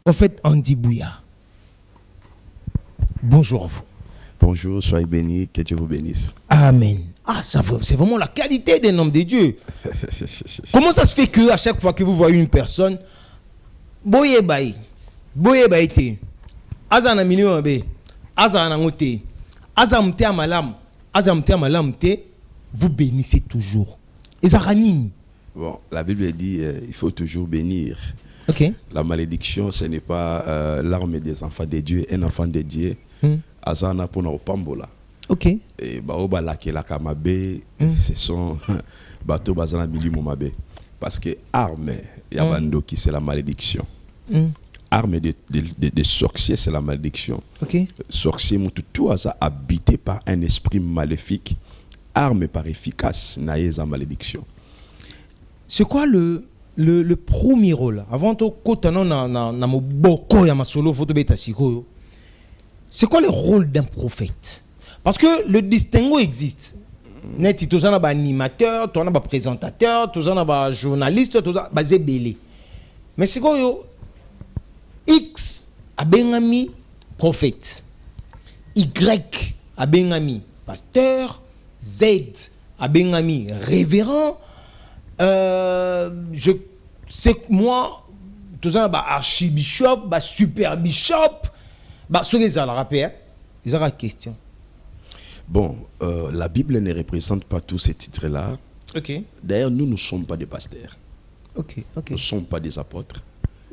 Prophète Andy Bouya, bonjour à vous. Bonjour, soyez bénis, que Dieu vous bénisse. Amen. Ah, c'est vraiment la qualité d'un homme de Dieu. Comment ça se fait que à chaque fois que vous voyez une personne, boye baï te, azana million be, azana ngote, azamte amalam, te, vous bénissez toujours. Ezaranini. Bon, la Bible dit il faut toujours bénir. Ok. La malédiction, ce n'est pas l'arme des enfants de Dieu. Un enfant de Dieu, azana pour nos pambola. Ok. Et baoba la ke la kamabe, ce sont bateau bazana milieu mabe. Parce que arme, yabando qui c'est la malédiction. Arme de sorcier, c'est la malédiction. Ok. Sorcier, tout ça habité par un esprit maléfique. Arme par efficace, naïe la malédiction. C'est quoi le premier rôle avant to kotano na moboko ya masolo photo beta sikoyo? C'est quoi le rôle d'un prophète? Parce que le distinguo existe. Net tozana ba animateur, tozana ba présentateur, tozana ba journaliste, tozana ba zebele. Mais sikoyo X a bengami prophète. Y a bengami pasteur, Z a bengami révérend. Je sais que moi, tout ça, archibishop, super bishop, ce que ça la rappelle, ils ont la question. Bon, la Bible ne représente pas tous ces titres-là. Ok. D'ailleurs, nous ne sommes pas des pasteurs. Ok. Nous ne sommes pas des apôtres.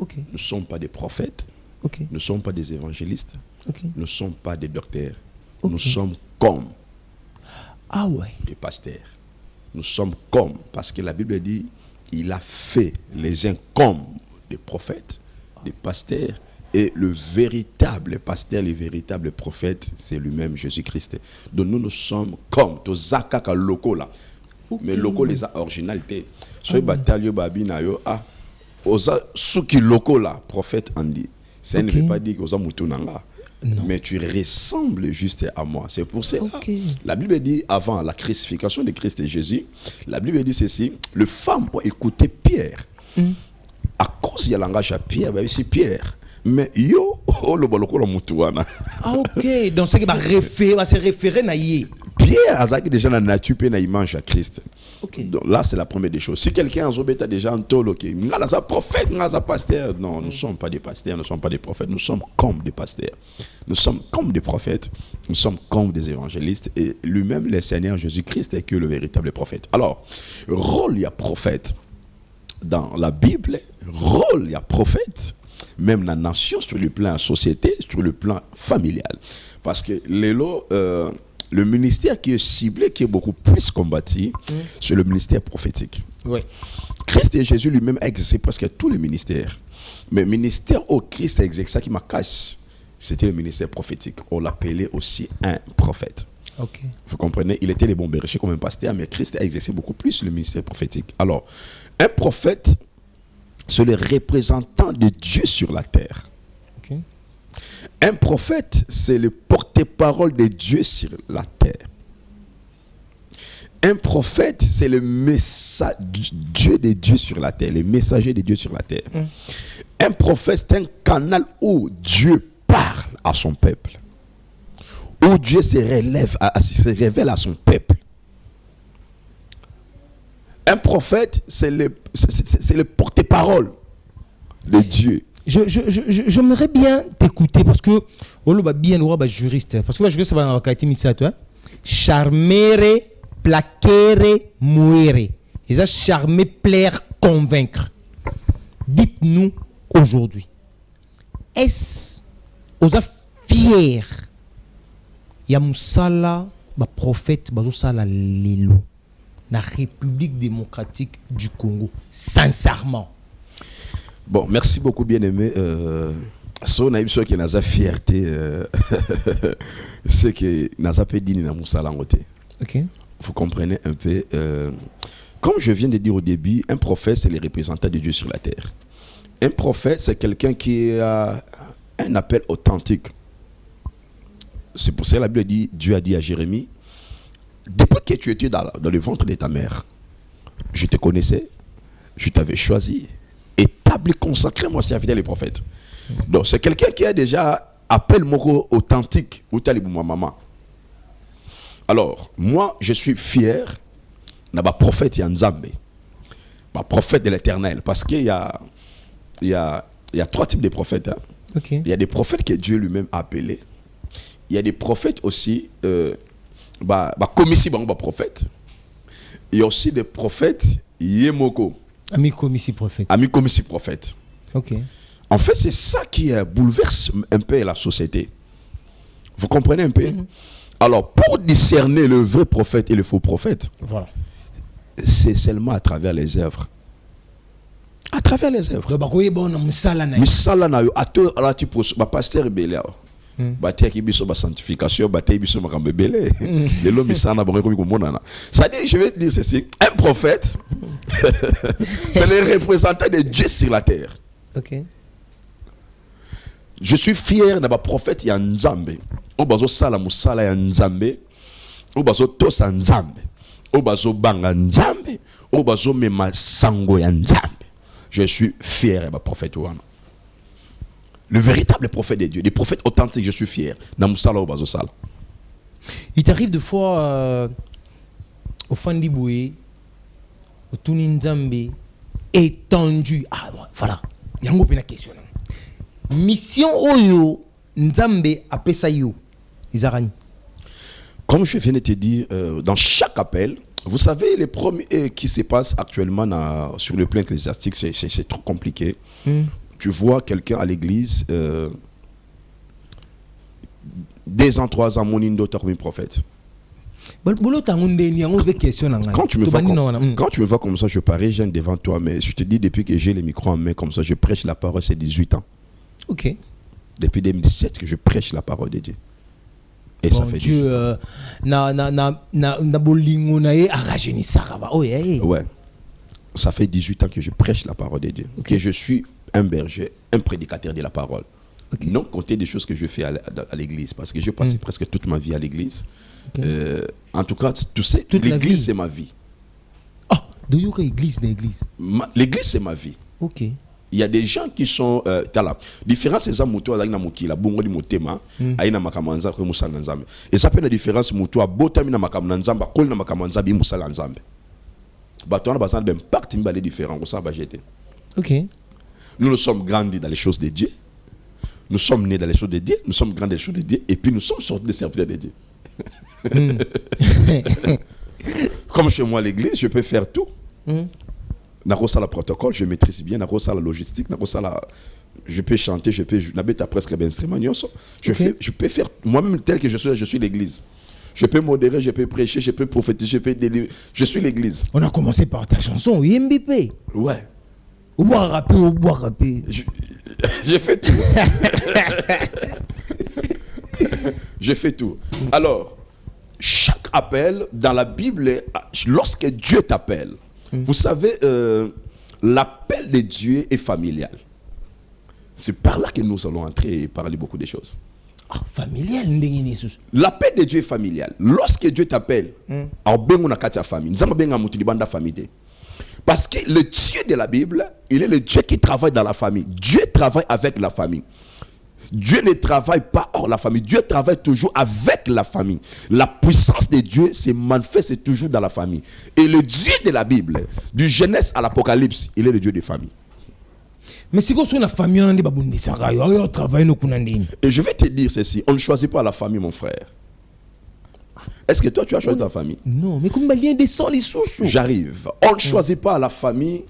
Ok. Nous ne sommes pas des prophètes. Ok. Nous ne sommes pas des évangélistes. Ok. Nous ne sommes pas des docteurs. Ok. Nous sommes comme des pasteurs. Nous sommes comme, parce que la Bible dit, il a fait les uns comme des prophètes, des pasteurs, et le véritable pasteur, le véritable prophète, c'est lui-même Jésus-Christ. Donc nous sommes comme, tous zakaka locaux là. Mais locaux les originalités. Soit bataille babina yo oza suki locaux là, prophète Andy. Ça ne veut pas dire que oza mutunanga. Non. Mais tu ressembles juste à moi. C'est pour ça. La Bible dit, avant la crucifixion de Christ et Jésus, la Bible dit ceci, les femmes ont écouté Pierre. À cause de langage à Pierre, c'est Pierre. Mais yo, le boloko la mutuana. Ah ok, donc c'est qui va se référer à yé. Pierre a déjà la nature et l'image à Christ. Okay. Donc là, c'est la première des choses. Si quelqu'un a déjà en tolo, nous sommes prophète, nous sommes pasteurs. Non, nous ne sommes pas des pasteurs, nous ne sommes pas des prophètes, nous sommes comme des pasteurs. Nous sommes comme des prophètes, nous sommes comme des évangélistes. Et lui-même, le Seigneur Jésus-Christ est que le véritable prophète. Alors, rôle, il y a prophète. Dans la Bible, rôle, il y a prophète. Même dans la nation, sur le plan société, sur le plan familial. Parce que le ministère qui est ciblé, qui est beaucoup plus combattu, c'est le ministère prophétique. Oui. Christ et Jésus lui-même a exercé presque tous les ministères. Mais le ministère au Christ a exercé qui m'a cassé, c'était le ministère prophétique. On l'appelait aussi un prophète. Ok. Vous comprenez? Il était les bons bergers comme un pasteur, mais Christ a exercé beaucoup plus le ministère prophétique. Alors, un prophète, c'est le représentant de Dieu sur la terre. Okay. Un prophète, c'est le porte-parole de Dieu sur la terre. Un prophète, c'est le message de Dieu sur la terre, le messager de Dieu sur la terre. Un prophète, c'est un canal où Dieu parle à son peuple, où Dieu se révèle à son peuple. Un prophète, c'est le porte-parole de Dieu. J'aimerais bien t'écouter parce que on va bien le juriste parce que le juriste va dans la qualité mise à toi. Charmer, plaquer, mourir. Ils ont charmé, plaire, convaincre. Dites-nous aujourd'hui, est-ce aux fiers ya musala ba prophète bazosala lelo na République démocratique du Congo sincèrement? Bon, merci beaucoup, bien-aimé. So na ibso qui naza fierté c'est que naza pe dini na musala ngote. OK. Vous comprenez un peu comme je viens de dire au début, un prophète c'est le représentant de Dieu sur la terre. Un prophète c'est quelqu'un qui a un appel authentique. C'est pour ça que la Bible dit, Dieu a dit à Jérémie, depuis que tu étais dans le ventre de ta mère, je te connaissais, je t'avais choisi et ta véritable consacré-moi serviteur des prophètes. Donc c'est quelqu'un qui a déjà appel moko authentique ou talibou maman. Alors moi je suis fier d'avoir prophète Yanzambe, prophète de l'Éternel, parce qu'il y a 3 types de prophètes. Hein. Okay. Il y a des prophètes que Dieu lui-même a appelés. Il y a des prophètes aussi, commissi prophète. Il y a aussi des prophètes Yemoko. Ami commissi prophète. Ami commissi prophète. Ok. En fait, c'est ça qui bouleverse un peu la société. Vous comprenez un peu? Mm-hmm. Alors, pour discerner le vrai prophète et le faux prophète, voilà, c'est seulement à travers les œuvres. À travers les œuvres. Pasteur Belé. Sanctification, c'est-à-dire, je vais te dire ceci, un prophète, c'est le représentant de Dieu sur la terre. Ok. Je suis fier d'avoir prophète Yanzambe. Obazo sala musala Yanzambe. Obazo tosa Nzambe. Obazo banga Nzambe. Obazo mema sango Yanzambe. Je suis fier d'avoir prophète Ouana. Le véritable prophète de Dieu, des prophètes authentiques, je suis fier. Namusala Obazo sala. Il t'arrive de fois au Fandiboué, au Tuninzambe, étendu. Ah voilà. Il y a une question. Mission Oyo Nzambe apesa yo Izarani. Comme je viens de te dire, dans chaque appel, vous savez, les premiers qui se passent actuellement sur le plan ecclésiastique, c'est trop compliqué. Tu vois quelqu'un à l'église, 2 ans, 3 ans, mon docteur, mon prophète. Quand tu me vois comme ça, je parais jeune devant toi, mais je te dis, depuis que j'ai les micros en main comme ça, je prêche la parole, c'est 18 ans. Ok. Depuis 2017 que je prêche la parole de Dieu. Et bon, ça fait Dieu ouais. Ça fait 18 ans que je prêche la parole de Dieu. Okay. Que je suis un berger, un prédicateur de la parole. Okay. Non compter des choses que je fais à l'église, parce que j'ai passé presque toute ma vie à l'église. Okay. En tout cas, tu sais, l'église c'est ma vie. Ah, de yoka église d'église. L'église c'est ma vie. Ok. Il y a des gens qui sont la différence c'est ça muto na mukila bongo di motema aina makamanza ko musala nzambe. Et ça peut la différence muto abotami na makamna nzamba kol na makamanza bi musala nzambe. Bato na bazana d'impact mbale différent ko ça ba jeter. OK. Nous sommes grandis dans les choses de Dieu. Nous sommes nés dans les choses de Dieu, nous sommes grands dans les choses de Dieu et puis nous sommes sortis des serviteurs de Dieu. Comme chez moi à l'église, je peux faire tout. Nakosa la protocole, je maîtrise bien. Nakosa la logistique, je peux chanter, je peux presque instrument. Je peux faire moi-même tel que je suis l'église. Je peux modérer, je peux prêcher, je peux prophétiser, je peux délivrer. Je suis l'église. On a commencé par ta chanson, IMBP. Ouais. Ou boire rapper. Je fais tout. Je fais tout. Alors, chaque appel dans la Bible, lorsque Dieu t'appelle, vous savez, l'appel de Dieu est familial. C'est par là que nous allons entrer et parler beaucoup de choses. Ah, familial, l'appel de Dieu est familial. Lorsque Dieu t'appelle, parce que le Dieu de la Bible, il est le Dieu qui travaille dans la famille. Dieu travaille avec la famille. Dieu ne travaille pas hors la famille. Dieu travaille toujours avec la famille. La puissance de Dieu se manifeste toujours dans la famille. Et le Dieu de la Bible, du Genèse à l'Apocalypse, il est le Dieu des familles. Mais si on a la famille, on travaille. Et je vais te dire ceci, on ne choisit pas la famille, mon frère. Est-ce que toi, tu as choisi ta famille? Non, mais comme lien descend les sources. J'arrive. On ne choisit pas la famille.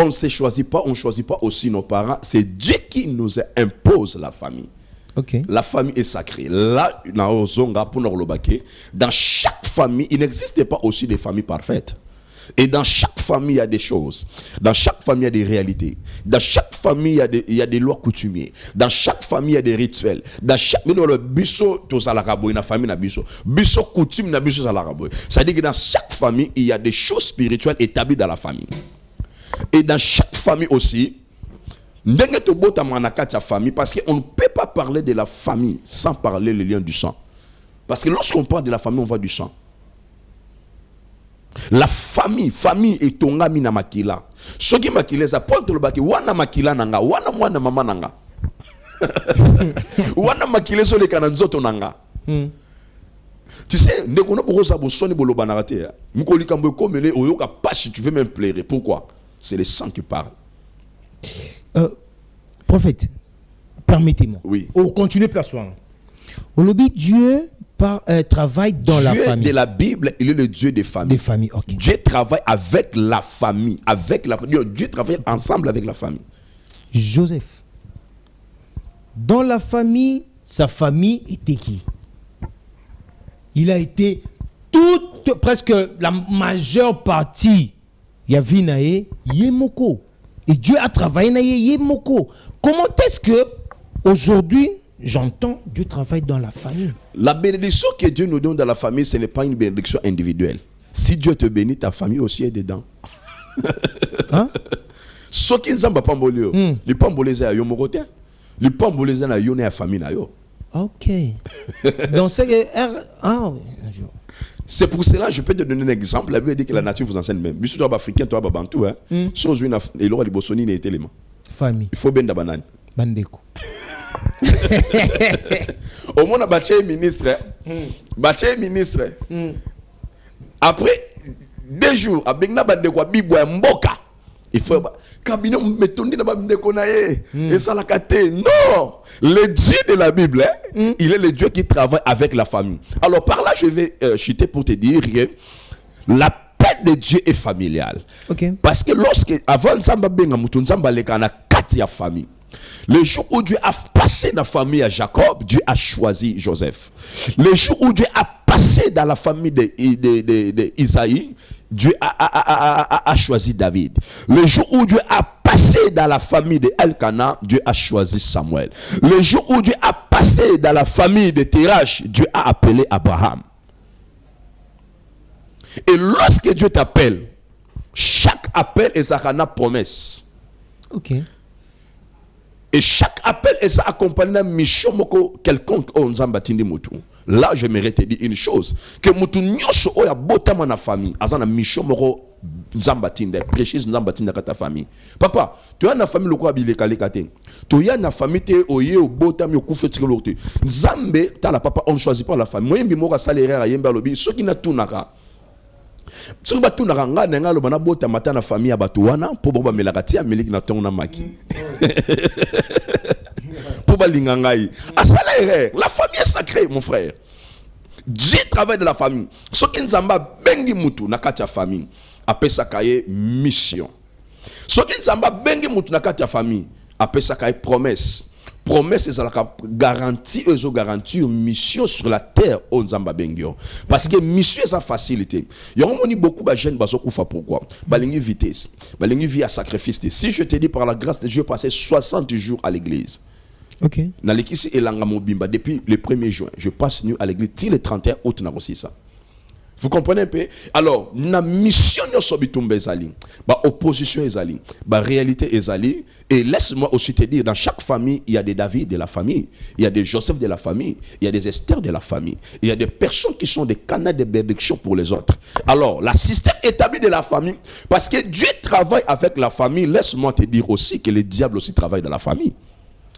On ne se choisit pas, on ne choisit pas aussi nos parents. C'est Dieu qui nous impose la famille. Okay. La famille est sacrée. Là, dans chaque famille, il n'existe pas aussi des familles parfaites. Et dans chaque famille, il y a des choses. Dans chaque famille, il y a des réalités. Dans chaque famille, il y a des lois coutumières. Dans chaque famille, il y a des rituels. Dans chaque c'est-à-dire que dans chaque famille, il y a des choses spirituelles établies dans la famille. Et dans chaque famille aussi, parce qu'on ne peut pas parler de la famille sans parler le lien du sang. Parce que lorsqu'on parle de la famille, on voit du sang. La famille est tongami na makila. Soki makila za point le baki wana makila nanga, wana mwana mama nanga. Wana makila so le kananzoto nanga. Tu sais, ndekono bokosa bosoni boloba na raté. Mukoli kambo komele oyoka pashi, tu peux même pleurer. Pourquoi? C'est le sang qui parle. Prophète, permettez-moi. Oui. On continue place soin. Au lobby Dieu travaille dans la famille. Dieu de la Bible, il est le Dieu des familles. Des familles, ok. Dieu travaille avec la famille, Dieu travaille ensemble avec la famille. Joseph, dans la famille, sa famille était qui? Il a été presque la majeure partie. Yavinae Yemoko. Et Dieu a travaillé na Yemoko. Comment est-ce que aujourd'hui j'entends Dieu travaille dans la famille? La bénédiction que Dieu nous donne dans la famille, ce n'est pas une bénédiction individuelle. Si Dieu te bénit, ta famille aussi est dedans. Hein? Ce qui ne s'en pas molio, les pambolés à Yomokote, les pambolés à Yone à famille na yo. Ok. Donc c'est c'est pour cela, je peux te donner un exemple. La Bible dit que la nature vous enseigne même. Mais toi, africain, toi, bantou, hein. Chose une et l'aura de Bossoni n'est élément. Famille. Il faut bien d'abanane. Bandeko. Au moins, on ministre. Ministre. Après 2 jours, à Bengna Bandeko, Bibwa Mboka. Il faut cabinet metondi na bandeko na ye et ça la kate. Non, le Dieu de la Bible, il est le Dieu qui travaille avec la famille. Alors par là, je vais chuter pour te dire que la paix de Dieu est familiale. Okay. Parce que lorsque avant Nzamba benga mutu Nzamba leka na kati ya famille. Le jour où Dieu a passé dans la famille à Jacob, Dieu a choisi Joseph. Le jour où Dieu a passé dans la famille d'Isaïe, Dieu a choisi David. Le jour où Dieu a passé dans la famille de Elkana, Dieu a choisi Samuel. Le jour où Dieu a passé dans la famille de Térach, Dieu a appelé Abraham. Et lorsque Dieu t'appelle, chaque appel est une promesse. Ok. Et chaque appel est accompagné d'une mission quelconque. Là, j'aimerais te dire une chose. Que mutu nyosho oya botama na famille. Azana mission moko nzambatinde. Précise nzambatinde kata famille. Papa, tu as une famille loko abile kale kate. Tu as une famille te oye o botami o kufe tike lote. Nzambe, ta la papa, on choisit pas la famille. Moi, mimoka salaire yemba lobi. Ce qui n'a tout naka. Ce qui n'a tout naka nga nenga lo bana bota mata na famille abatuana. Po boba melakati ya meliki na tonga na maki. La famille est sacrée, mon frère. Dieu travaille de la famille. Ce qui nous a bengi mutu na kati ya famille, appelle ça kaye mission. Ce qui nous a bengi mutu na kati ya famille, appelle ça kaye promesse. Promesse c'est la garantie, ils garantie une mission sur la terre au Nzamba bengio. Parce que mission c'est sa facilité. Il y a beaucoup de jeunes qui sont pourquoi? Balingi vitesse, balingi vie à sacrifice. Si je te dis par la grâce de Dieu, passer 60 jours à l'église. Ok. Depuis le 1er juin, je passe nu à l'église. Till le 31 août, n'a aussi ça. Vous comprenez un peu? Alors, la mission est opposition est la réalité est allée. Et laisse-moi aussi te dire, dans chaque famille, il y a des David de la famille, il y a des Joseph de la famille, il y a des Esther de la famille, il y a des personnes qui sont des canaux de bénédiction pour les autres. Alors, la système établi de la famille, parce que Dieu travaille avec la famille, laisse-moi te dire aussi que le diable aussi travaille dans la famille.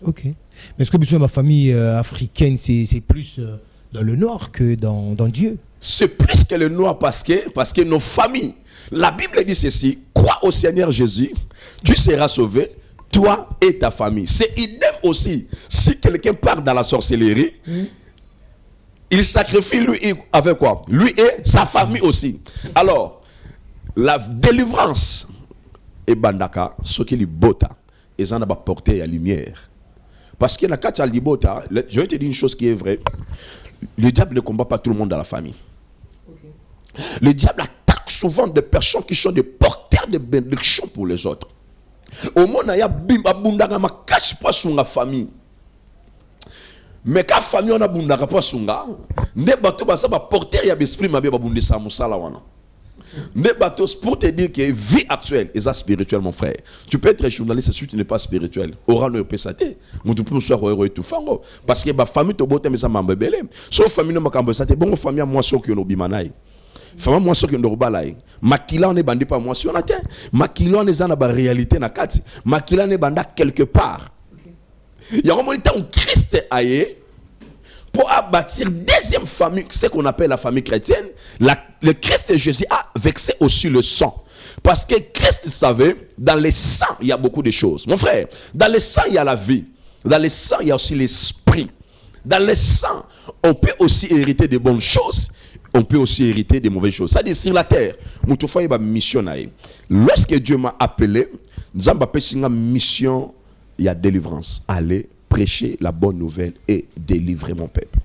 Ok. Mais est-ce que ma famille africaine, c'est plus dans le nord que dans Dieu? C'est plus que le noir parce que nos familles, la Bible dit ceci, crois au Seigneur Jésus, tu seras sauvé, toi et ta famille. C'est idem aussi, si quelqu'un part dans la sorcellerie, il sacrifie lui avec quoi? Lui et sa famille aussi. Alors, la délivrance et bandaka, ce qui est bota, ils en ont porté la lumière. Parce que la carte libota, je vais te dire une chose qui est vraie, le diable ne combat pas tout le monde dans la famille. Le diable attaque souvent des personnes qui sont des porteurs de bénédiction pour les autres. Au monde, il y a bimba ma cache pas sur la famille. Mais quand la famille on a bundaka pas sur la, ne bateau ba ça ba porteur ya esprit ma ba bundi sa musala wana. Ne bateau pour te dire que vie actuelle est spirituelle mon frère. Tu peux être journaliste si tu n'es pas spirituel. Aura no pesate. Mon tout pour soir heureux tout fango parce que ba famille to bote mais ça m'a belé. Sauf famille no makambo ça te bon famille moi so ki no bimanai. Fama moi ce que nous balai. Makila on est bandé pas moi si on a terre. Makila on est dans la réalité na kati. Makila on est bandé quelque part. Il y a un moment où Christ aille pour bâtir deuxième famille, ce qu'on appelle la famille chrétienne. Le Christ et Jésus a vexé aussi le sang. Parce que Christ savait, dans le sang, il y a beaucoup de choses. Mon frère, dans le sang, il y a la vie. Dans le sang, il y a aussi l'esprit. Dans le sang, on peut aussi hériter de bonnes choses. On peut aussi hériter des mauvaises choses. C'est-à-dire, sur la terre, il y a une mission. Lorsque Dieu m'a appelé, nous avons une mission, il y a délivrance. Allez prêcher la bonne nouvelle et délivrer mon peuple.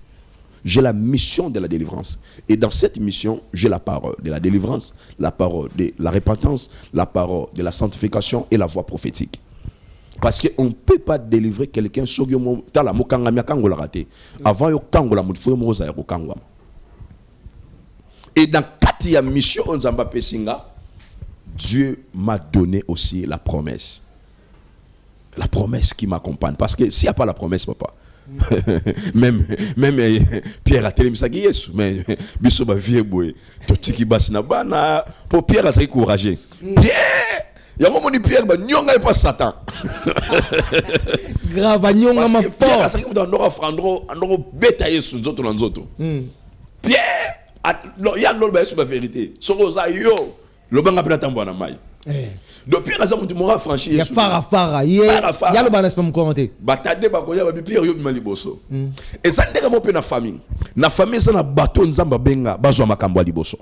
J'ai la mission de la délivrance. Et dans cette mission, j'ai la parole de la délivrance, la parole de la repentance, la parole de la sanctification et la voix prophétique. Parce qu'on ne peut pas délivrer quelqu'un sur le avant et dans la mission, Dieu m'a donné aussi la promesse. La promesse qui m'accompagne. Parce que s'il n'y a pas la promesse, papa, même Pierre a télé ça qui est mais biso ba vieux boy to tiki basina bana pour Pierre a été encouragé. Pierre, il y a un moment où Pierre ba nyonga pas Satan. Grave nyonga ma fort. Pierre a dit dans nora frandro andro beta yesu nzoto na nzoto. Pierre, il y a l'autre ba sur la vérité. Soroza yo, le banga pela tambo na mai. Depuis la zone où franchi, il y a Farafara, il y a le balance pour me commenter. Batade bakoya ba bipi yo bimali boso. Et ça ndeka mo pe na famille. Na famille ça na bateau nzamba benga bazwa makambo liboso.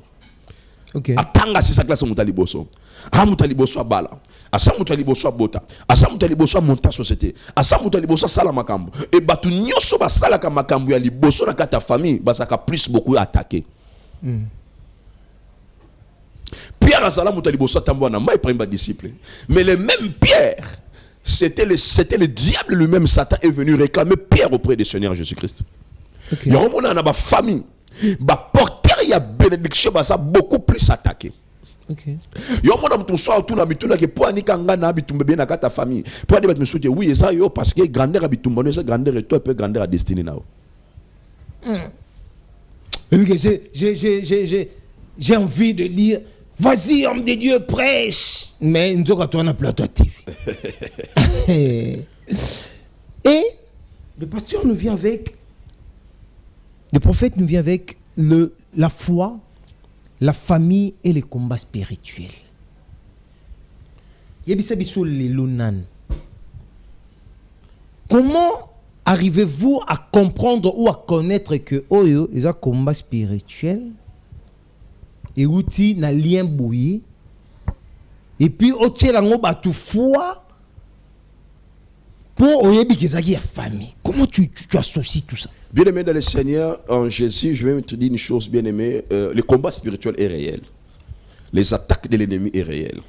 OK. Atanga si sa classe mutali boso. Ha mutali boso bala. Asa mutali boso bota. Asa mutali boso monta société. Asa mutali boso sala makambo. Et batu nyoso ba sala ka makambo ya liboso na kata famille basaka plus beaucoup attaquer. Pierre Azala Moutalibosa Tambouana, moi il pas disciple. Mais le même Pierre, c'était le diable lui-même, Satan est venu réclamer Pierre auprès du Seigneur Jésus-Christ. Il y a un moment dans ma famille, bah porteur il y a bénédiction, bah ça beaucoup plus attaqué. Il y a un moment dans soir tout na bituna que pour ani kanga na bitumbe bien na ta famille. Pour ani me souhaiter oui ça yo parce que grandeur bitumba ça grandeur et toi peut grandeur à destinée nao. J'ai envie de dire vas-y, homme de Dieu, prêche. Mais nous avons un plateau TV. Et le pasteur nous vient avec, le prophète nous vient avec la foi, la famille et les combats spirituels. Comment arrivez-vous à comprendre ou à connaître que Oyo est un combat spirituel? Et outil na lien bouilli et puis au tchelango batu foi pour oyebi kezaki ya famille. Comment tu associes tout ça? Bien aimé dans le Seigneur, en Jésus, je vais te dire une chose, bien aimé, le combat spirituel est réel. Les attaques de l'ennemi est réel.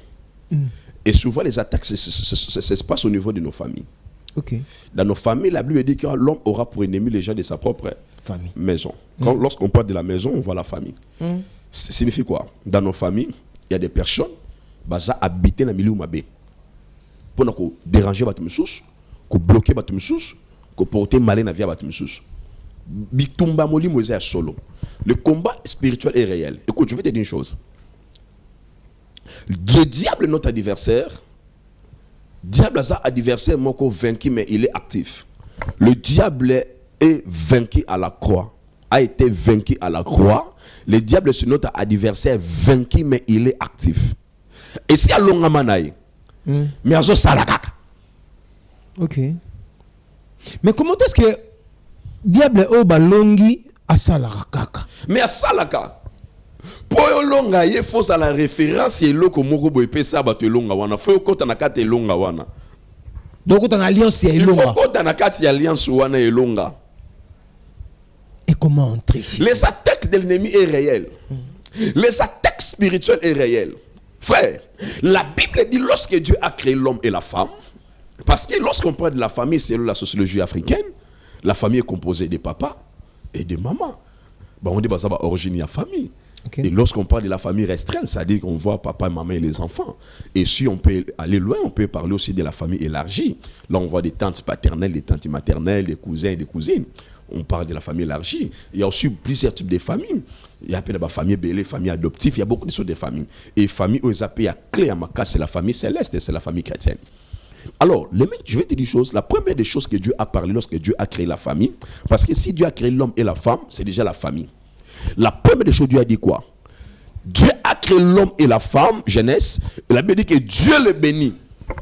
Et souvent les attaques se passent au niveau de nos familles. Dans nos familles, la Bible dit que l'homme aura pour ennemi les gens de sa propre maison. Lorsqu'on parle de la maison, on voit la famille. Ça signifie quoi? Dans nos familles, il y a des personnes qui habitent dans le milieu mabé. Pour déranger les gens, pour bloquer les gens, pour porter mal dans la vie des gens. Le combat spirituel est réel. Écoute, je vais te dire une chose. Le diable est notre adversaire. Le diable est un adversaire vaincu, mais il est actif. Le diable est vaincu à la croix. A été vaincu à la croix. Le diable est notre adversaire vaincu, mais il est actif. Et si à l'ongamanaï, mais à ce salakaka. Ok. Mais comment est-ce que diable est au balongi à salakaka? Mais à salaka. Pour longa, il faut à la référence et l'eau comme moko boy pesa bato longa wana. Faut que tu na kate longa wana. Donc tu as alliance et longa. Faut que tu na kate alliance wana et longa. Et comment entrer ici? Les attaques de l'ennemi est réel. Les attaques spirituelles est réel. Frère, la Bible dit lorsque Dieu a créé l'homme et la femme, parce que lorsqu'on parle de la famille, c'est la sociologie africaine, la famille est composée de papa et de maman. Bah, on dit que ça va originer la famille. Et lorsqu'on parle de la famille restreinte, ça dit qu'on voit papa, maman et les enfants. Et si on peut aller loin, on peut parler aussi de la famille élargie. Là, on voit des tantes paternelles, des tantes maternelles, des cousins et des cousines. on parle de la famille élargie. Il y a aussi plusieurs types de familles. Il y a la famille belle, famille adoptive, il y a beaucoup de sortes de familles. Et famille où ils appellent à clé à ma cas, c'est la famille céleste et c'est la famille chrétienne. Alors, je vais te dire une chose. La première des choses que Dieu a parlé lorsque Dieu a créé la famille, parce que si Dieu a créé l'homme et la femme, c'est déjà la famille. La première des choses, Dieu a dit quoi? Dieu a créé l'homme et la femme, Genèse. Il a bien dit que Dieu le bénit.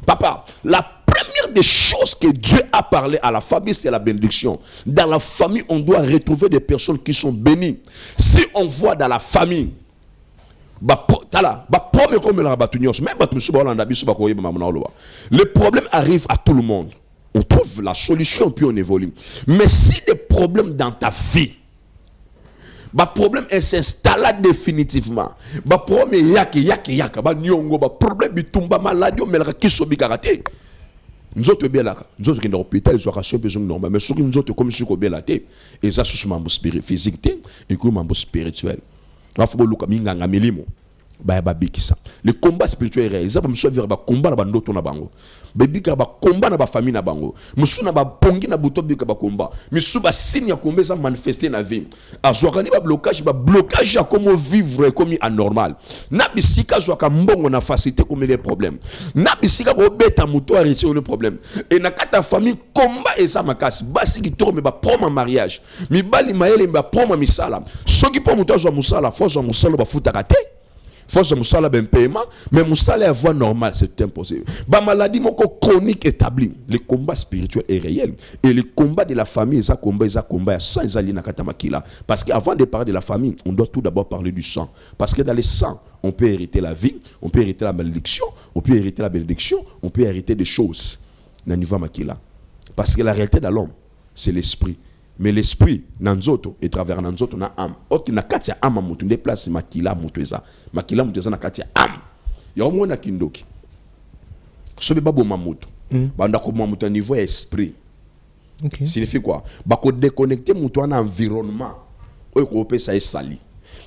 Papa, la première des choses que Dieu a parlé à la famille, c'est la bénédiction. Dans la famille, on doit retrouver des personnes qui sont bénies. Si on voit dans la famille, le problème arrive à tout le monde. On trouve la solution puis on évolue. Mais si des problèmes dans ta vie, le problème s'installe définitivement. Le problème est maladie, nous autres bien là, nous autres qui dans l'hôpital, ils ont racheté besoin normal, mais ceux qui nous autres comme ceux qui bien là, et ça c'est un physique et un spirituel. Il faut que nous ayons le combat spirituel est réel. Ça me sauve vers combat na bandoto na bango. Baby ka ba combat na ba famille na bango. Musu na ba pongi na buto bi ka ba combat. Misu ba signe ya combat ça manifester na vie. Azwakani ba blocage ya comment vivre comme anormal. Na bisika zwaka mbongo na facilité comme les problèmes. Na bisika ko beta muto a réussir le problème. Et na kata famille combat et ça makasi. Basi ki tourne ba promo mariage. Mi bali maele ba promo misala. Soki po muto zwa musala, force zwa musala ba futa kate. Force Moussala ben paiement, mais Moussala est voie normale, c'est impossible. Ba maladie moko chronique établie. Le combat spirituel est réel. Et le combat de la famille, ça combat, sans alina katamakila. Parce qu'avant de parler de la famille, on doit tout d'abord parler du sang. Parce que dans le sang, on peut hériter la vie, on peut hériter la malédiction, on peut hériter la bénédiction, on peut hériter des choses. Naniva makila. Parce que la réalité de l'homme, c'est l'esprit. Mais l'esprit, nanzoto, et travers nanzoto, na âme. Ok, na katia âme, mutu, ne place makila mutueza. Makila mutueza na katia âme. Ya omo na kindoki. Sobe babo mamutu. Banda ko mamutu à niveau esprit. Okay. Signifie quoi? Bako déconnecter mutu en environnement. Oyo ko pe sa sali.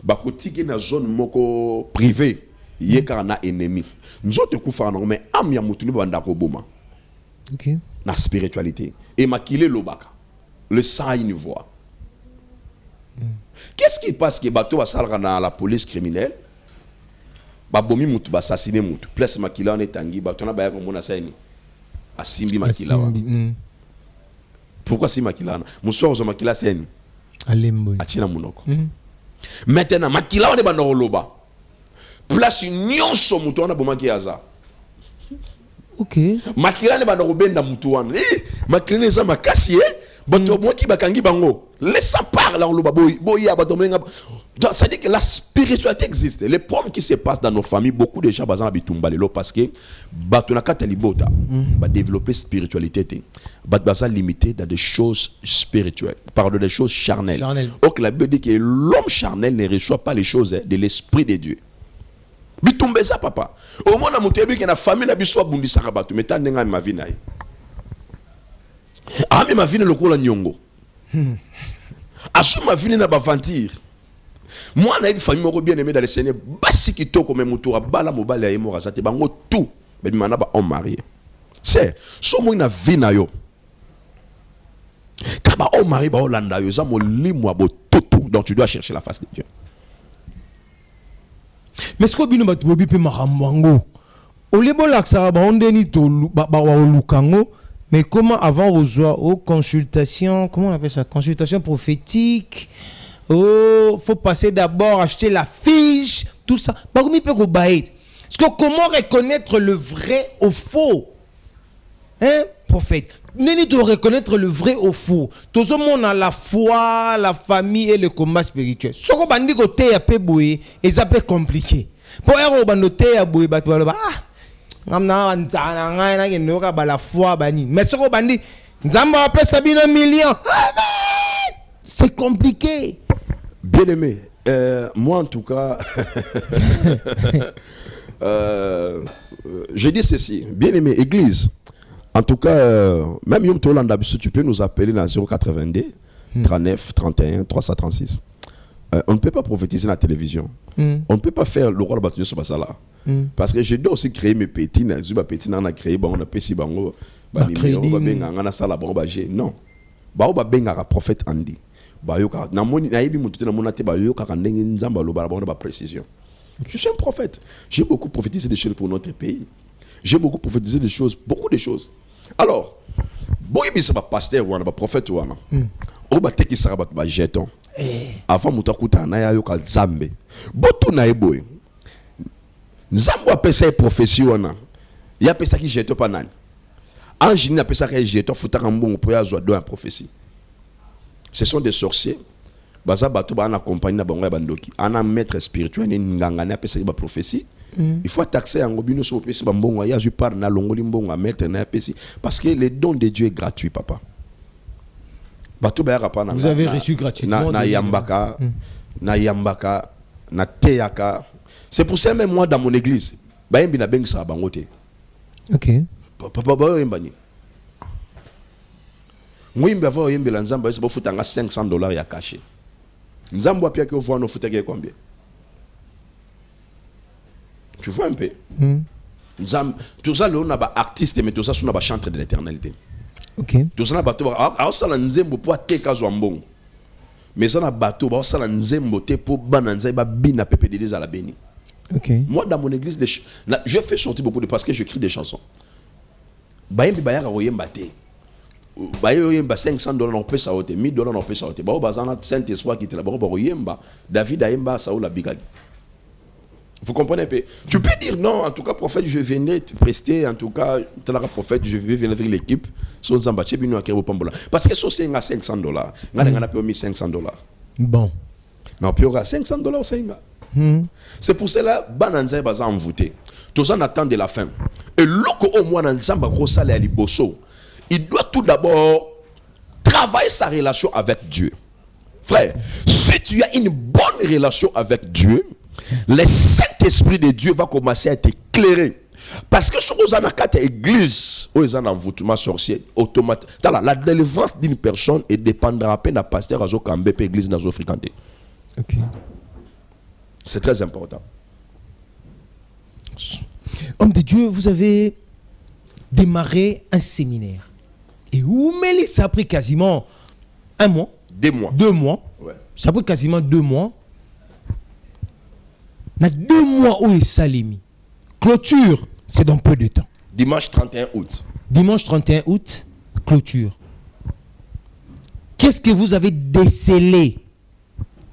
Bako tiki na zone moko privée. Yeka na ennemi. Nzoto kufa na mais âme ya mutu ni banda ko boma. OK. Na spiritualité. Et makile lobaka. Le sang a une voix. Qu'est-ce qui passe que bateau va salir dans la police criminelle? Babomi mutu ba assassiner mutu. Place makila on est tangi bateau na ba ko mona saini. Asimbi makila wa. Pourquoi si makila na? Muso zo makila saini. Alembo. Achina munoko. Maintenant makila on est ba loba. Place nyonso mutu on a bomaki aza. OK. Makila ne ba robenda mutu wana. Makila ne za makasi bato moi qui bakangi bango laisse parler en loba boya bato menga. Ça dit que la spiritualité existe. Les problèmes qui se passent dans nos familles, beaucoup de gens bazana bitumba lelo parce que bato na kata libota ba développer spiritualité ba bazana limité dans des choses spirituelles, pardon, des choses charnelles. Donc la Bible dit que l'homme charnel ne reçoit pas les choses de l'esprit de Dieu. Bitumba ça papa. Au moins na mutebi que na famille na biso abundisa ka bato metandenga ma vie naï. Ah mais ma vie ne le coule nyongo. Asu ma vie na bavantir. Moi na une famille moko bien aimé dans le Seigneur, basi kitoko même mutura bala mobali ya mora zate bango tout, mais mana ba homme marié. C'est so mo na vie na yo. Ka ba homme marié ba olanda yo za mo limwa bo toto, donc tu dois chercher la face de Dieu. Mais ce que bino ba tobi pe marambango. Olebo laksa ba ondeni to ba olukango. Mais comment avant aux consultations, comment on appelle ça? Consultation prophétique. Oh, faut passer d'abord acheter la fiche, tout ça. Parce que comment reconnaître le vrai au faux? Hein, prophète? Nous devons reconnaître le vrai au faux. Tout le monde a la foi, la famille et le combat spirituel. Ce qu'on va dire que c'est un peu boué, et ça peut compliqué. Pour un banoté à boué, bah la foi bani mais ce qu'on bandi nzamba appelle ça bien un million. C'est compliqué. Bien aimé, moi en tout cas je dis ceci, bien aimé église, en tout cas même Yom Tolanda tu peux nous appeler dans 082 39 31 336. On ne peut pas prophétiser la télévision. On ne peut pas faire le roi de bâtiment sur ça là. Parce que je dois aussi créer mes petits. On a créé, on a péci bango. Non. ba ba benga prophète andi ba yo ka na moni na yebi mutu na monate ba yo ka ndenge nzamba lo ba ba précision. Je suis un prophète. J'ai beaucoup prophétisé des choses pour notre pays. J'ai beaucoup prophétisé des choses, beaucoup de choses. Alors, boy bi saba pasteur wana ba prophète wana. O ba teki sara ba jeton. Avant mutakuta na ya yo ka zambe. Botu na eboy. Nzambo apesa prophétie wana. Ya pesa ki jeton pa nani. Angine apesa ki jeton futaka mbongo po ya zo do en prophétie. Ce sont des sorciers. Baza bato ba na compagnie na bango ya bandoki. Ana maître spirituel ni ngangana apesa ba prophétie. Il faut taxer en obino so pesi ba mbongo ya je parle na longoli mbongo a maître na apesi parce que le don de Dieu est gratuit papa. Bato ba ya pana. Vous avez reçu gratuitement na yambaka na teyaka. C'est pour ça même moi dans mon église, ba yembi na bengi sa bango te. OK. Papa ba yembani. Mwimbe avant yembe la nzamba c'est bofutanga $500 ya caché. Nzambo apia que voit no futake combien? Tu vois un peu? Nzam tout ça le on a ba artiste mais tout ça on a ba chanteur de l'éternalité. OK. Tout ça na bato a ça la nzembo po ateka zo mbongo. Mais ça na bato ba ça la nzembo te po bananza ba bina pepe de à la béni. OK. Moi dans mon église je fais sortir beaucoup de parce que j'écris des chansons. Bayembi bayaka royemba te. Bayemba $500 on peut ça hote, $1000 on peut ça hote. Ba bazana Saint-Esprit qui était là-bas royemba, David ayemba Saoul abigagi. Vous comprenez un peu? Tu peux dire non, en tout cas prophète, je venais te prester, en tout cas, prophète, je vais venir avec l'équipe. Parce que ça c'est $500. On a payé $500. Bon. Mais on paye $500 c'est c'est pour cela bananza baza envoûté. Tout ça attend de la fin. Et loko au moins nzamba grosale à liboso. Il doit tout d'abord travailler sa relation avec Dieu. Frère, si tu as une bonne relation avec Dieu, le Saint-Esprit de Dieu va commencer à t'éclairer. Parce que chose en a quatre églises, où ils ont un envoûtement sorcier automatique. La délivrance d'une personne et dépendra à peine d'un pasteur à Zokambepe église dans fréquenté. OK. C'est très important. Homme de Dieu, vous avez démarré un séminaire. Et où ça a pris quasiment 1 mois. 2 mois. 2 mois. Ouais. Ça a pris quasiment 2 mois. Dans 2 mois où il s'allume. Clôture, c'est dans peu de temps. Dimanche 31 août. Dimanche 31 août, clôture. Qu'est-ce que vous avez décelé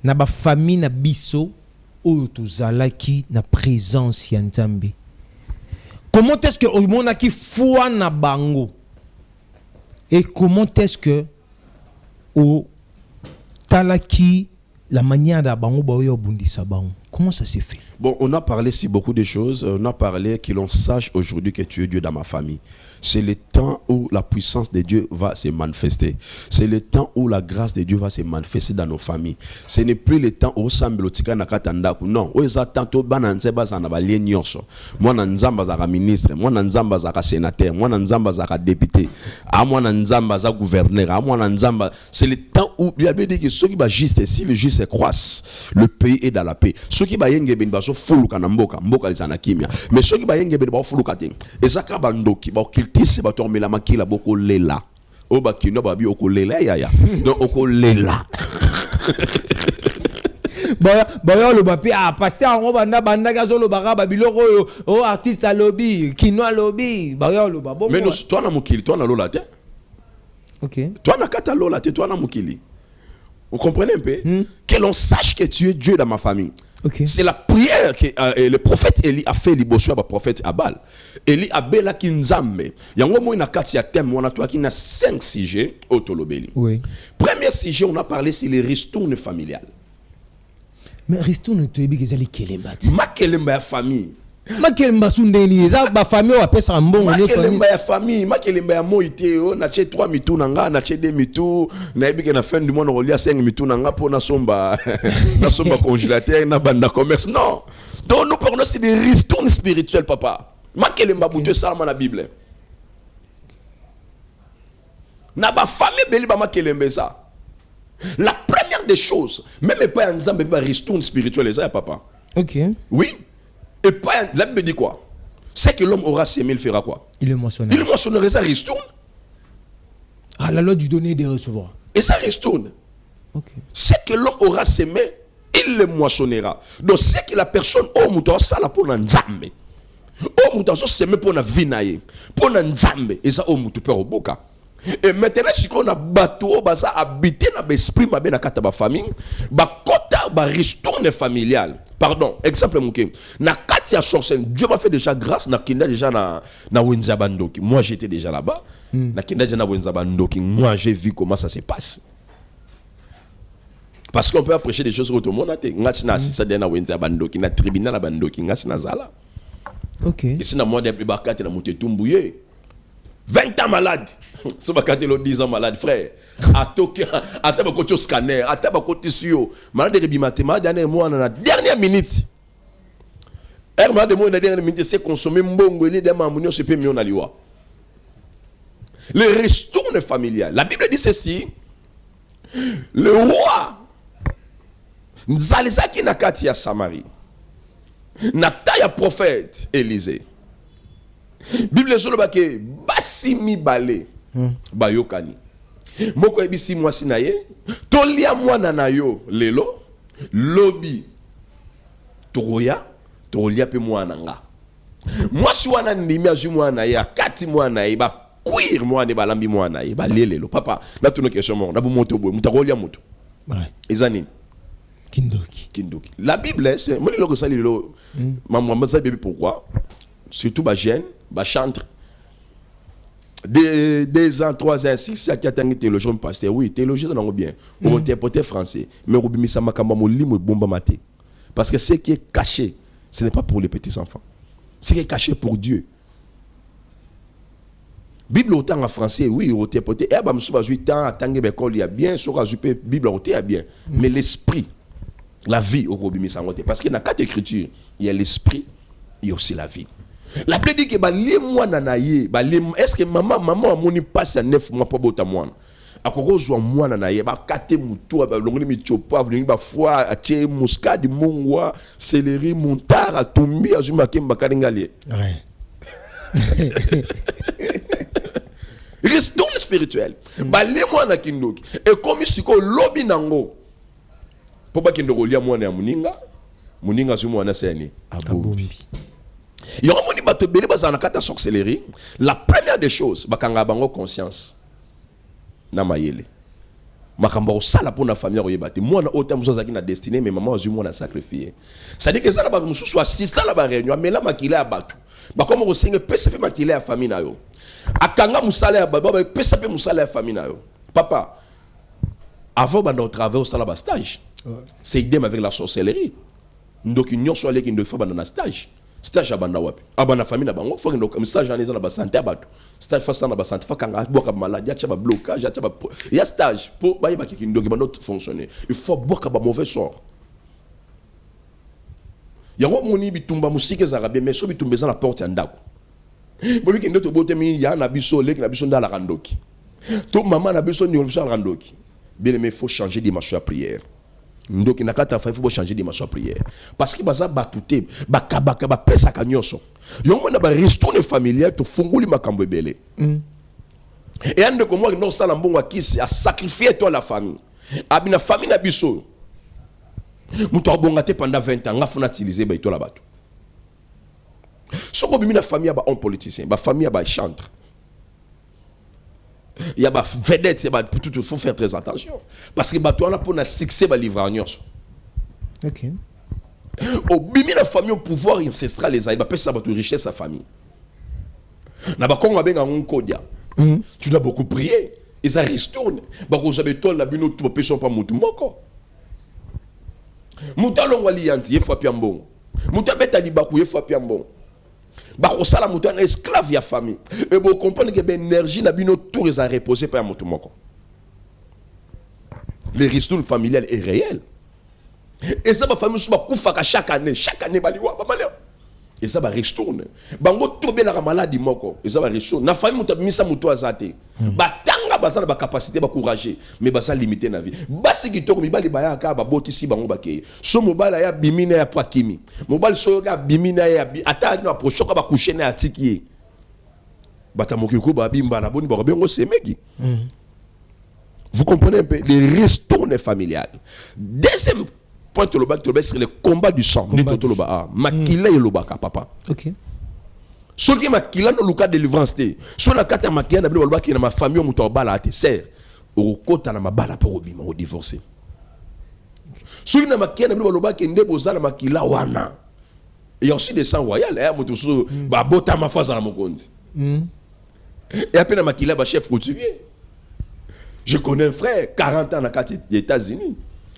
dans la famille na biso ou tozalaki na présence ya Nzambe? Comment est-ce que au monde qui foi na bango? Et comment est-ce que au talaki la manière da bango ba yo bundisa bango? Comment ça s'est fait? Bon, on a parlé si beaucoup de choses. On a parlé que l'on sache aujourd'hui que tu es Dieu dans ma famille. C'est le temps où la puissance de Dieu va se manifester. C'est le temps où la grâce de Dieu va se manifester dans nos familles. Ce n'est plus le temps où Sambelotika Nakatanda. Non, où ils attendent au Bananzeba Zanabali Nyonso. Moi, Nanzamba Zaka ministre. Moi, Nanzamba Zaka sénateur. Moi, Nanzamba Zaka député. À moi, Nanzamba Zaka gouverneur. À moi, Nanzamba. C'est le temps où il y avait dit que ceux qui va juste, si le juste croissent, le pays est dans la paix. Ceux qui va yenge ben baso fulu kanamboka mboka lizana kimia. Mais ceux qui va yenge ben ba fulu kate. Ezaka bandoki ba kiltisi ba tormela makila boko lela. O ba kino ba bi okolela ya. Donc okolela. Boyo le bapi pasteur on banda banda gazo le bara babiloko o artiste à lobby, kino lobby, boyo le babo. Mais nous toi na mukili, toi na lola te. OK. Toi na kata lola te, toi na mukili. Vous comprenez un peu? Que l'on sache que tu es Dieu dans ma famille. Okay. C'est la prière que le prophète Élie a fait libosua le prophète Abal. Élie a bela kinzambe. Yango mo ina kati ya thème on a toi qui na 5 sujets autolobeli. Oui. Premier sujet on a parlé sur les ristournes familiales. Mais ristourne to ebi kezali kelemba. Ma kelemba ya famille. Makelemba sundeni eza ba famille wa pesa mbongo ne famille. Makelemba ya famille, makelemba ya moité o na che 3 mitu nanga na che 2 mitu na ebike na fin du mois on relia 5 mitu nanga pour na somba congélateur na banda commerce. Non. Donc nous parlons c'est des ristournes spirituelles papa. Makelemba butu salama na Bible. Na ba famille beli ba makelemba ça. La première des choses, même pas en Nzambe ba ristourne spirituelle ça papa. OK. Oui. Et pas, la Bible dit quoi? C'est que l'homme aura sémé, il fera quoi? Il le moissonnera. Il moissonnera, ça ristourne. Ah, la loi du donner et de recevoir. Et ça retourne. Okay. Ce que l'homme aura semé, il le moissonnera. Donc, c'est que la personne, oh, mouton, ça là pour n'enjambe. Oh, mouton, ça semé pour na vinaye. Pour n'enjambe. Et ça, oh, mouton, peut au boka. Et maintenant, si on a bateau, ça habité dans l'esprit, ma bien à famille, kota, retourne familial. Pardon, exemple, na katia sorcelle, Dieu m'a fait déjà grâce, na kinda déjà na Wenzabandoki. Moi, j'étais déjà là-bas. Na kinda déjà na Wenzabandoki. Moi, j'ai vu comment ça se passe. Parce qu'on peut apprécier des choses que tout le monde a été. Na ça na Wenzabandoki, na tribunal na Bandoki, na zala. OK. Et si na moi des bakate na mutetumbouye. 20 ans malade. Si vous 10 ans malade, frère. À Tokyo, à ta côté scanner, à ta côté sur. Malade de bimatéma, dernier mois, dans la dernière minute. Malade de moi, dans la dernière minute, c'est consommer mbongo, il est dans ma mounion, c'est pas mieux liwa. Le retourne familial. La Bible dit ceci. Le roi, Nzalizaki nakati ya Samarie. Nataya prophète Élisée. Bible solo ke basimi bale bayokani moko ebisi mwasi na ye tolia mwana na yo lelo lobi tolia pe mwana nga mwasi wana ndimi azu mwana ya kati mwana ye ba kuir mwana balambi mwana ye ba lelelo papa na tuno question mo na bu moto boy mutakolia moto ouais ezani kindoki la Bible c'est moi le sali lelo maman ça bébé pourquoi surtout ba jeune ba chantre 2 ans 3 ans 6 ans qui attendent théologie pasteur oui théologie ça non bien on interprète français mais obimisa makamba molimo bomba maté parce que ce qui est caché ce n'est pas pour les petits enfants ce qui est caché pour Dieu. Bible autant en français oui on interprète et ba msuba 8 ans attendre l'école il y a bien sur ajuper Bible autant il y a bien mais l'esprit la vie au obimisa ngote parce que dans 4 écritures il y a l'esprit il y a aussi la vie. La Bible dit que les mois nanaye, est-ce que maman amoni passe à 9 mois pour bota moine. Akoko zo mois nanaye ba kate mutu ba longoni mi chopa vlingi ba foi atie muscade mungwa céleri montara tumbi azuma kemba karingali. Ouais. Restons spirituel. Ba les mois na kindoki et comme siko lobi nango. Po ba kindoko lia moine ya muninga zo moine seni abombi. Il y aura mon bateau belé bazana kata sorcellerie. La première des choses, bakanga bango conscience. Na mayele. Makamba osala pour na famille oyebate. Moi na autant musoza ki na destiné mais maman azu moi na sacrifier. Ça dit que ça la ba mususu assistant la ba réunion mais la makila ya batu. Ba comme ko singe pesa pe makila ya famille na yo. Akanga musala ya baba pesa pe musala ya famille na yo. Papa avant ba notre travail au sala ba stage. C'est idem avec la sorcellerie. Donc union soit les qui ne fait na stage. Stage abanda wapi abana famille na bango faut que stage aneza na ba santé abatu stage face na ba santé fa kanga boka maladie acha ba blocage acha ba il y a stage pour ba yeba ki ndoki ba not fonctionner il faut boka ba mauvais sort yango moni bitumba musike za rabé mais so bitumba za la porte ya ndako bobi ki ndoto bote mi ya na biso lek na biso ndala randoki to maman na biso ni biso randoki bien mais il faut changer dimension à prière. Donc il faut changer de marche à prière parce que baza batute bakabaka ba pesa kanyoso yongo na ba restone familial to funguli makambo ebele et ande ko moi no sala mbongo akisi a sacrifier toi la famille abina famille na biso muto abonga te pendant 20 ans ngafuna utiliser ba itola bato soko bimi na famille ba homme politicien ba famille ba chantre. Il y a des vedettes, il faut faire très attention. Parce que tu as pour un succès, tu livrer en ok. Au bimi la famille, au pouvoir ancestral, les aïe, tu as une richesse à la famille. Tu as beaucoup prié. Et ça retourne. Tu as tout la bino, tu peux pas moutou moko. Mouta longo alianti, il faut piambon. Mouta beta libakou, il faut piambon. Bakosala mutu na esclave ya famille et vous comprenez que l'énergie na bino tout est à reposer par mutu moko. Le risque familial est réel et ça ba famille soba kufa chaque année baliwa ba malheur et ça va retourner bango tobe na maladie moko et ça va retourner na famille mutu misa mutu azate batanga bazana ba capacité ba courager mais basa limiter na vie basi kitoko mibali baya ka ba botisi bango bakeye so mobala ya bimina ya pakimi mobali so ga bimina ya ata na approche ka ba coucher na atiki bata mokiko ba bimba na boni ba bengo semeki Vous comprenez un peu? Les ristournes familiales. Deuxième point, c'est le combat du sang. Makila et lobaka, papa. Ok. Ce qui makila no luka délivrance te. Sur la carte makila na bilo lobaki na ma famille au mutobala te ser. Au kota na mabala pour obima au divorcer. Sur na makila na bilo lobaki ndebo za na makila wana. Il y a aussi des sangs royaux, hein, mutusu ba bota ma faza na mokonzi. Et après na makila ba chef coutumier. Je connais un frère 40 ans dans les États-Unis.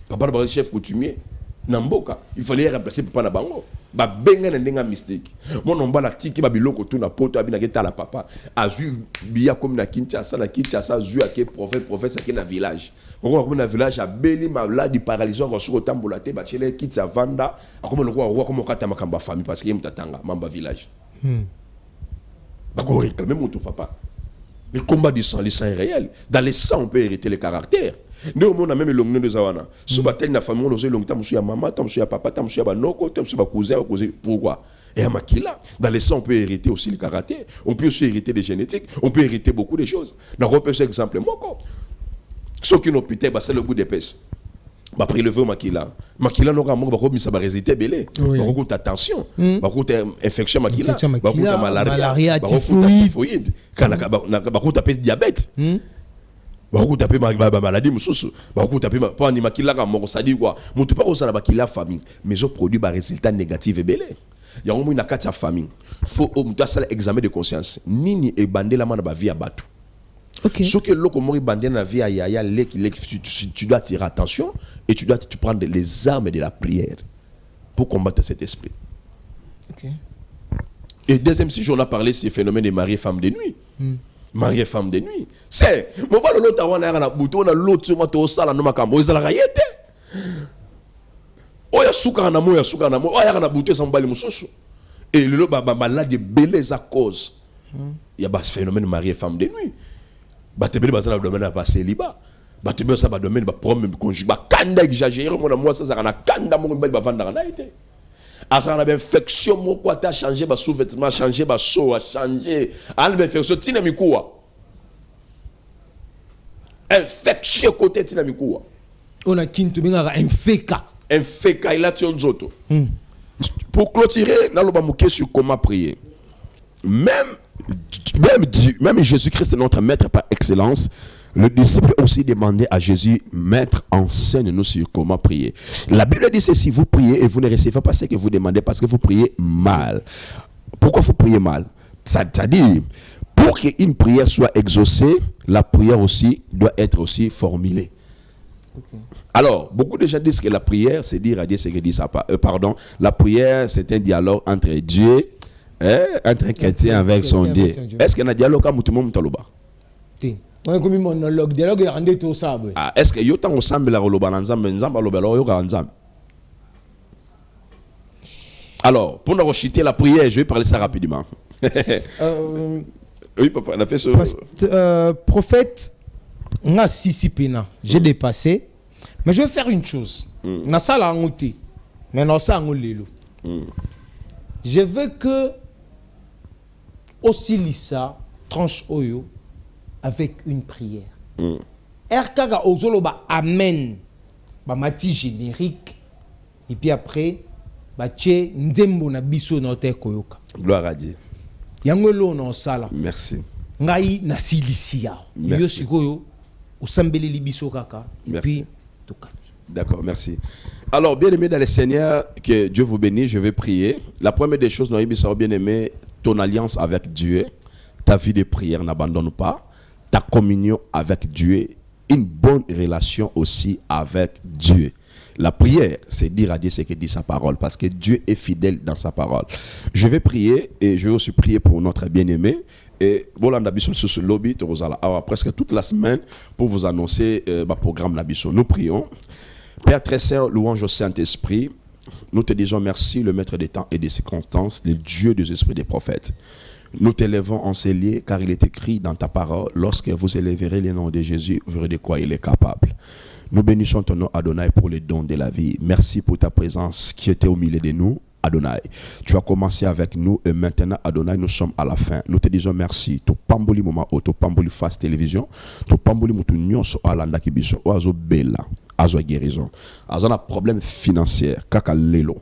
Papa na chef coutumier. Namboka, il fallait remplacer papa na bango. Ba benga na ndenga mistake. Mon nomba la tiki ba biloko tu na poto abina geta la papa. Azu biya comme na Kinshasa zu ake prophète ça na village. On comme na village a beli malade paralysé on sur tambola te ba chele kitsa vanda, comme le roi comme kata makamba famille parce que mtatanga mamba village. Ba ko réclamer mon tout papa. Le combat du sang, le sang est réel. Dans le sang, on peut hériter le caractère. Nous, on a même le nom de Zawana. Si on a une famille, on a longtemps, on a maman, on a papa, on a noko, on a cousin, pourquoi? Et à Makila, dans le sang, on peut hériter aussi le caractère. On peut aussi hériter des génétiques. On peut hériter beaucoup de choses. Dans le exemple, exemple, moi, ceux qui n'ont peut-être, c'est le goût d'épaisse. Bah prélever au makila n'aura pas comme ça va résister belé bah beaucoup attention bah beaucoup infection makila bah beaucoup malaria typhoïde quand bah beaucoup taper diabète bah beaucoup taper maladie mususu bah beaucoup taper pas ni makila comme on ça dit quoi mon tout pas ça la makila famille mais je produit bah résultat négatif belé il y a au moins une carte famille faut au moins ça examen de conscience nini et bandé la main ba vie à batu. Okay. Ce que tu dois tirer attention et tu dois te prendre les armes de la prière pour combattre cet esprit. Okay. Et deuxième sujet, on a parlé de ces phénomènes de mari et femme de nuit. Mari et femme de nuit. C'est mon bal l'autre on a bouton on a l'autre sur moi sala no makambo ezala rayete. Oya suka na mo oya na bouton sans bali mususu. Et le malade de belé à cause. Il y a ce phénomène mari et femme de nuit. Batebele bazana domaine pas célibat batebele ça ba domaine ba problème conjugal ba kanda exagéré moi ça na kanda mo ba vanda na été asa na infection mo quoi ta changer ba sous-vêtement changer ba so a changer an infection tina mikuwa infection côté tina mikuwa on a kintu binga infeka il a tion zoto pour clôturer na loba muke sur comment prier même Jésus-Christ est notre maître par excellence. Le disciple aussi demandait à Jésus, maître, enseigne-nous sur comment prier. La Bible dit ceci, vous priez et vous ne recevez pas ce que vous demandez parce que vous priez mal. Pourquoi vous priez mal? C'est-à-dire, pour qu'une prière soit exaucée, la prière aussi doit être aussi formulée. Okay. Alors, beaucoup de gens disent que la prière, c'est dire à Dieu ce que dit ça. Pardon, la prière, c'est un dialogue entre Dieu entre un chrétien avec son Dieu. Est-ce qu'il y a un dialogue comme tout le monde taloba? On a comme un monologue, dialogue est rendu tout ça. Est-ce que yo tango sambe la roloba nzambe nzamba loba lo yo ka nzambe? Alors, pour nous reciter la prière, je vais parler ça rapidement. Oui, papa, on a fait ce prophète nga sisi pena, j'ai dépassé, mais je vais faire une chose. Na sala ngoti, mais na sa ngolelo. Je veux que aussi Lisa tranche oyo avec une prière. Erkaga ozolo ba amen ba mati générique et puis après ba tche nzembo na biso na te koyoka. Gloire à Dieu. Yangolo no sala. Merci. Ngai na silisia. Yo sikoyo osambeli libiso kaka et puis tokati. D'accord, merci. Alors, bien aimé dans le Seigneur, que Dieu vous bénisse, je vais prier. La première des choses, bien aimé, ton alliance avec Dieu, ta vie de prière n'abandonne pas, ta communion avec Dieu, une bonne relation aussi avec Dieu. La prière, c'est dire à Dieu ce que dit sa parole, parce que Dieu est fidèle dans sa parole. Je vais prier et je vais aussi prier pour notre bien-aimé. Et bon, on a sur ce lobby, presque toute la semaine pour vous annoncer le programme Nabiso. Nous prions. Père très saint, louange au Saint-Esprit, nous te disons merci, le maître des temps et des circonstances, le Dieu des esprits des prophètes. Nous t'élèvons en ces lieux, car il est écrit dans ta parole, lorsque vous élèverez le nom de Jésus, vous verrez de quoi il est capable. Nous bénissons ton nom, Adonai, pour les dons de la vie. Merci pour ta présence qui était au milieu de nous. Adonai. Tu as commencé avec nous et maintenant, Adonai, nous sommes à la fin. Nous te disons merci. Tu pamboli moment au, tu pamboli face télévision, tu pamboli mutu nyonso alanda kibiso, oazo bela, azo guérison. Azo na problème financier, kaka lelo.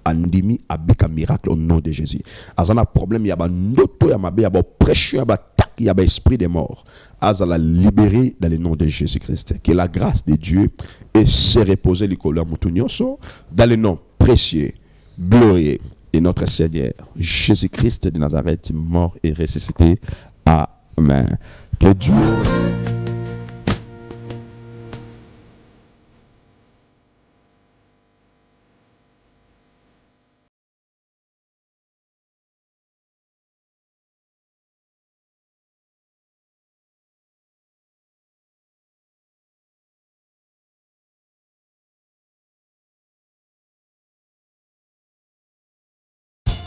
Andimi abika miracle au nom de Jésus. Azana problème yaba noto yamabe yaba oppression yaba tak yaba esprit des morts. Azala libéré dans le nom de Jésus-Christ. Que la grâce de Dieu et se reposer les couleurs moutounioso dans le nom précieux, glorieux et notre Seigneur Jésus-Christ de Nazareth mort et ressuscité. Amen. Que Dieu